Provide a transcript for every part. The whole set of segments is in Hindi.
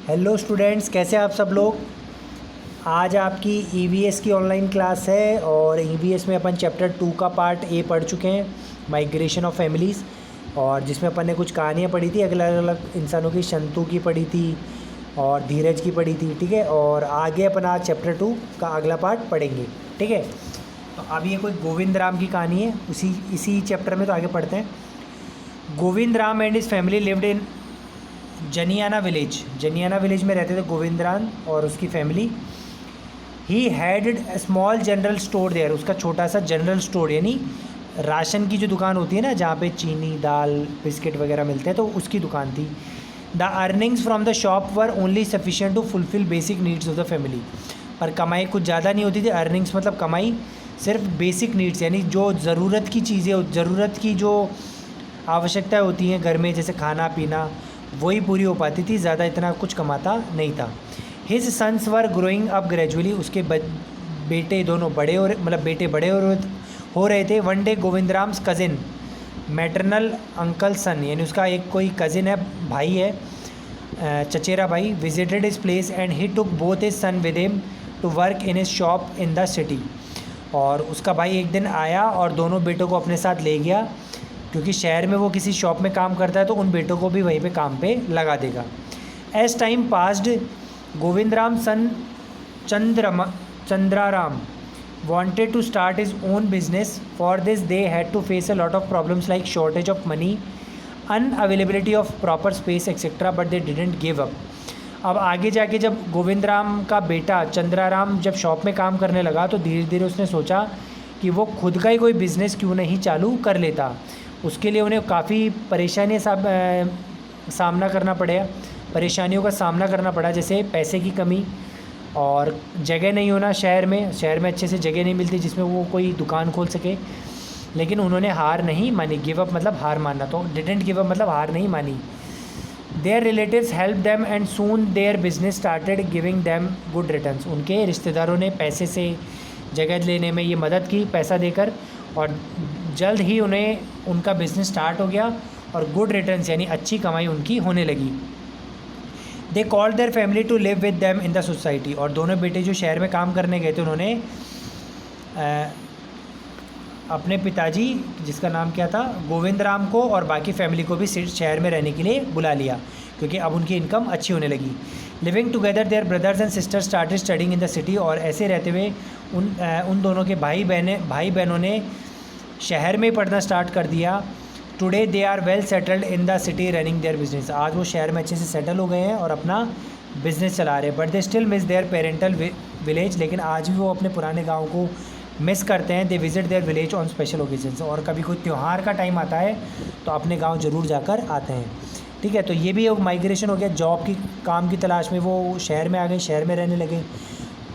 हेलो स्टूडेंट्स, कैसे आप सब लोग। आज आपकी ईवीएस की ऑनलाइन क्लास है और ईवीएस में अपन चैप्टर 2 का पार्ट ए पढ़ चुके हैं, माइग्रेशन ऑफ फैमिलीज़। और जिसमें अपन ने कुछ कहानियाँ पढ़ी थी, अलग अलग इंसानों की, शंतु की पढ़ी थी और धीरज की पढ़ी थी। ठीक है, और आगे अपन आज चैप्टर 2 का अगला पार्ट पढ़ेंगे। ठीक है, तो अब ये कोई गोविंद राम की कहानी है, इसी चैप्टर में। तो आगे पढ़ते हैं। Govind Ram and his family lived in Janiyana village में रहते थे गोविंद राम और उसकी फैमिली। He had a small general store there, उसका छोटा सा जनरल स्टोर, यानी राशन की जो दुकान होती है ना, जहाँ पे चीनी, दाल, बिस्किट वगैरह मिलते हैं, तो उसकी दुकान थी। The earnings from the shop were only sufficient to fulfil basic needs of the family. पर कमाई कुछ ज़्यादा नहीं होती थी। अर्निंग्स मतलब कमाई सिर्फ बेसिक नीड्स, यानी जो ज़रूरत की चीज़ें, ज़रूरत की जो आवश्यकताएं होती हैं घर में, जैसे खाना पीना, वही पूरी हो पाती थी। ज़्यादा इतना कुछ कमाता नहीं था। His sons were growing up gradually, उसके बेटे दोनों बड़े हो रहे, मतलब बेटे बड़े हो रहे थे। One day Govind Ram's cousin, maternal uncle son, यानी उसका एक कोई कज़िन है, भाई है, चचेरा भाई, visited his place and he took both his son with him to work in his shop in the city. और उसका भाई एक दिन आया और दोनों बेटों को अपने साथ ले गया, क्योंकि शहर में वो किसी शॉप में काम करता है, तो उन बेटों को भी वहीं पे काम पे लगा देगा। As time passed, Govind Ram son Chandraram wanted to start his own business. For this they had to face a lot of problems like shortage of money, unavailability of proper space etc, but they didn't give up. अब आगे जाके जब गोविंद राम का बेटा चंद्राराम जब शॉप में काम करने लगा, तो धीरे धीरे उसने सोचा कि वो खुद का ही कोई बिज़नेस क्यों नहीं चालू कर लेता। उसके लिए उन्हें काफ़ी परेशानियों का सामना करना पड़ा, जैसे पैसे की कमी और जगह नहीं होना। शहर में अच्छे से जगह नहीं मिलती जिसमें वो कोई दुकान खोल सके। लेकिन उन्होंने हार नहीं मानी। गिव अप मतलब हार मानना, तो डिडेंट गिव अप मतलब हार नहीं मानी। Their relatives help them and soon their business started giving them good returns. उनके रिश्तेदारों ने पैसे से जगह लेने में ये मदद की, पैसा देकर, और जल्द ही उन्हें उनका बिज़नेस स्टार्ट हो गया और गुड रिटर्न्स यानी अच्छी कमाई उनकी होने लगी। They called their family to live with them in the society. और दोनों बेटे जो शहर में काम करने गए थे, उन्होंने अपने पिताजी, जिसका नाम क्या था, गोविंद राम को, और बाकी फैमिली को भी शहर में रहने के लिए बुला लिया, क्योंकि अब उनकी इनकम अच्छी होने लगी। Living together their brothers and sisters started studying in the city. और ऐसे रहते हुए उन दोनों के भाई बहनों ने शहर में पढ़ना स्टार्ट कर दिया। Today they are well settled in the city running their business. आज वो शहर में अच्छे से सेटल हो गए हैं और अपना बिजनेस चला रहे हैं। But they still miss their parental village. लेकिन आज भी वो अपने पुराने गाँव को मिस करते हैं। They visit their village on special occasions. और कभी कोई त्यौहार का टाइम आता है तो अपने गाँव ज़रूर जाकर आते हैं। ठीक है, तो ये भी एक माइग्रेशन हो गया। जॉब की, काम की तलाश में वो शहर में आ गए, शहर में रहने लगे,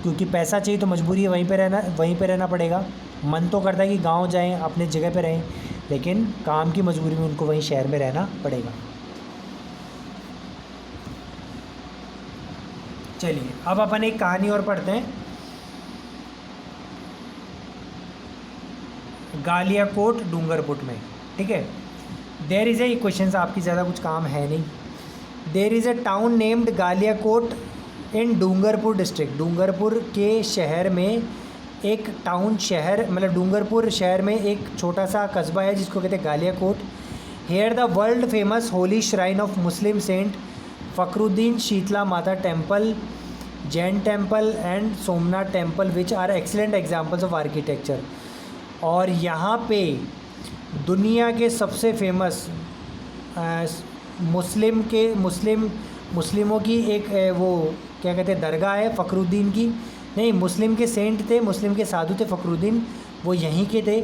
क्योंकि पैसा चाहिए तो मजबूरी है, वहीं पे रहना पड़ेगा। मन तो करता है कि गांव जाएं, अपने जगह पे रहें, लेकिन काम की मजबूरी में उनको वहीं शहर में रहना पड़ेगा। चलिए, अब अपन एक कहानी और पढ़ते हैं। गालियाकोट डूंगरपुर में। ठीक है, देयर इज़ ए क्वेश्चन, आपकी ज़्यादा कुछ काम है नहीं। There is a town named Galiyakot in Dungarpur district. Dungarpur के शहर में एक टाउन, शहर मतलब डूंगरपुर शहर में एक छोटा सा कस्बा है जिसको कहते हैं Galiyakot. Here the world famous holy shrine of Muslim saint Fakhruddin Sheetla Mata temple, Jain temple and Somnath temple which are excellent examples of architecture. और यहाँ पे दुनिया के सबसे फेमस मुस्लिमों की एक वो क्या कहते हैं, दरगाह है फ़खरुद्दीन की। नहीं, मुस्लिम के सेंट थे, मुस्लिम के साधु थे फ़खरुद्दीन, वो यहीं के थे।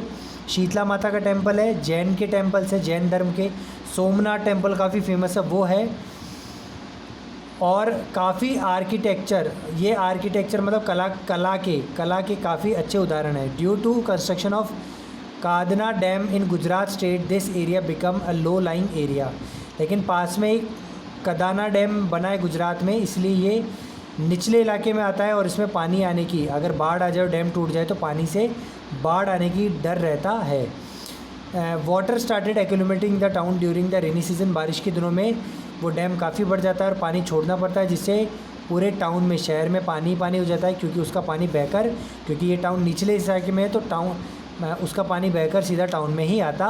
शीतला माता का टेम्पल है, जैन के टेम्पल्स है, जैन धर्म के। सोमनाथ टेम्पल काफ़ी फेमस है, वो है। और काफ़ी आर्किटेक्चर, ये आर्किटेक्चर मतलब कला के काफ़ी अच्छे उदाहरण है। Due to construction of Kadana dam in Gujarat state, this area become a low lying area. लेकिन पास में एक कदाना डैम बना है गुजरात में, इसलिए ये निचले इलाके में आता है और इसमें पानी आने की, अगर बाढ़ आ जाए, डैम टूट जाए, तो पानी से बाढ़ आने की डर रहता है। Water started accumulating the town during the rainy season. बारिश के दिनों में वो डैम काफ़ी बढ़ जाता है और पानी छोड़ना पड़ता है, जिससे पूरे टाउन में, शहर में पानी पानी हो जाता है, क्योंकि उसका पानी बहकर, क्योंकि ये टाउन निचले इलाके में है तो उसका पानी बहकर सीधा टाउन में ही आता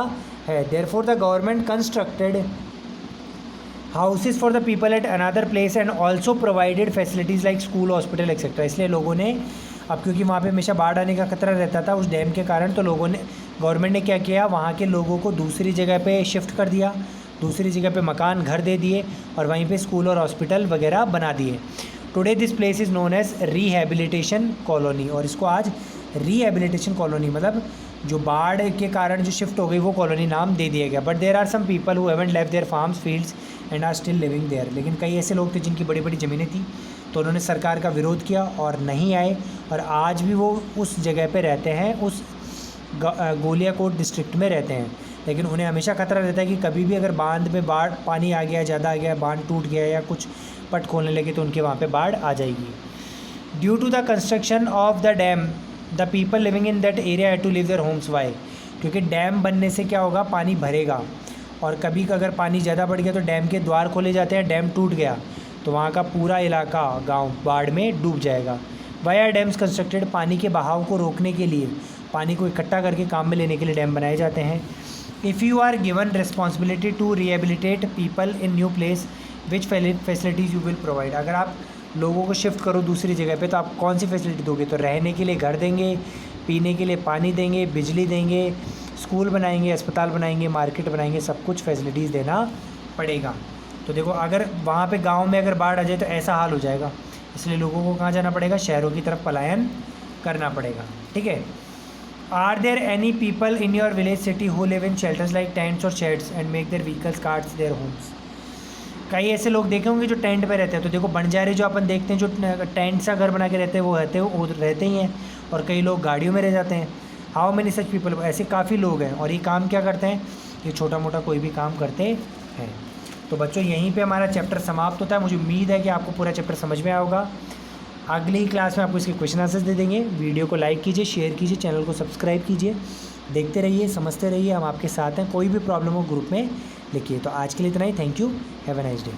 है। Therefore the government constructed houses for the people at another place and also provided facilities like school, hospital etcetera. इसलिए लोगों ने, अब क्योंकि वहाँ पे हमेशा बाढ़ आने का खतरा रहता था उस डैम के कारण, तो गवर्नमेंट ने क्या किया, वहाँ के लोगों को दूसरी जगह पे शिफ्ट कर दिया, दूसरी जगह पे मकान घर दे दिए और वहीं पे स्कूल और हॉस्पिटल वगैरह बना दिए। Today this place is known as rehabilitation colony, और इसको आज रिहेबिलिटेशन कॉलोनी, मतलब जो बाढ़ के कारण जो शिफ्ट हो गई वो कॉलोनी नाम दे दिया गया। But there are some people who haven't left their farms, fields and are still living there. लेकिन कई ऐसे लोग थे जिनकी बड़ी बड़ी ज़मीनें थी, तो उन्होंने सरकार का विरोध किया और नहीं आए, और आज भी वो उस जगह पे रहते हैं, उस गोलियाकोट डिस्ट्रिक्ट में रहते हैं। लेकिन उन्हें हमेशा खतरा रहता है कि कभी भी अगर बांध में बाढ़, पानी आ गया, ज़्यादा आ गया, बांध टूट गया या कुछ पट खोलने लगे तो उनके वहाँ पे बाढ़ आ जाएगी। Due to the construction of the dam the people living in that area had to leave their homes. Why? क्योंकि डैम बनने से क्या होगा, पानी भरेगा, और कभी अगर पानी ज़्यादा बढ़ गया तो डैम के द्वार खोले जाते हैं, डैम टूट गया तो वहाँ का पूरा इलाका, गांव बाढ़ में डूब जाएगा। Why are dams constructed? पानी के बहाव को रोकने के लिए, पानी को इकट्ठा करके काम में लेने के लिए डैम बनाए जाते हैं। If you are given responsibility to rehabilitate people in new place, which facilities you will provide? अगर आप लोगों को शिफ्ट करो दूसरी जगह पे तो आप कौन सी फैसिलिटी दोगे? तो रहने के लिए घर देंगे, पीने के लिए पानी देंगे, बिजली देंगे, स्कूल बनाएंगे, अस्पताल बनाएंगे, मार्केट बनाएंगे, सब कुछ फैसिलिटीज़ देना पड़ेगा। तो देखो, अगर वहाँ पे गांव में अगर बाढ़ आ जाए तो ऐसा हाल हो जाएगा, इसलिए लोगों को कहाँ जाना पड़ेगा, शहरों की तरफ पलायन करना पड़ेगा। ठीक है। Are there any people in your village city who live in shelters like tents और sheds and make their vehicles carts their homes? कई ऐसे लोग देखे होंगे जो टेंट पे रहते हैं। तो देखो, बंजारे जो अपन देखते हैं, जो टेंट सा घर बना के रहते हैं, वो रहते ही हैं, और कई लोग गाड़ियों में रह जाते हैं। How many such people? ऐसे काफ़ी लोग हैं, और ये काम क्या करते हैं, ये छोटा मोटा कोई भी काम करते हैं। तो बच्चों, यहीं पे हमारा चैप्टर समाप्त होता है। मुझे उम्मीद है कि आपको पूरा चैप्टर समझ में आया होगा। अगली क्लास में आपको इसके क्वेश्चन आंसर्स दे देंगे। वीडियो को लाइक कीजिए, शेयर कीजिए, चैनल को सब्सक्राइब कीजिए, देखते रहिए, समझते रहिए, हम आपके साथ हैं। कोई भी प्रॉब्लम हो ग्रुप में लिखिए। तो आज के लिए इतना ही। Thank you, have a nice day.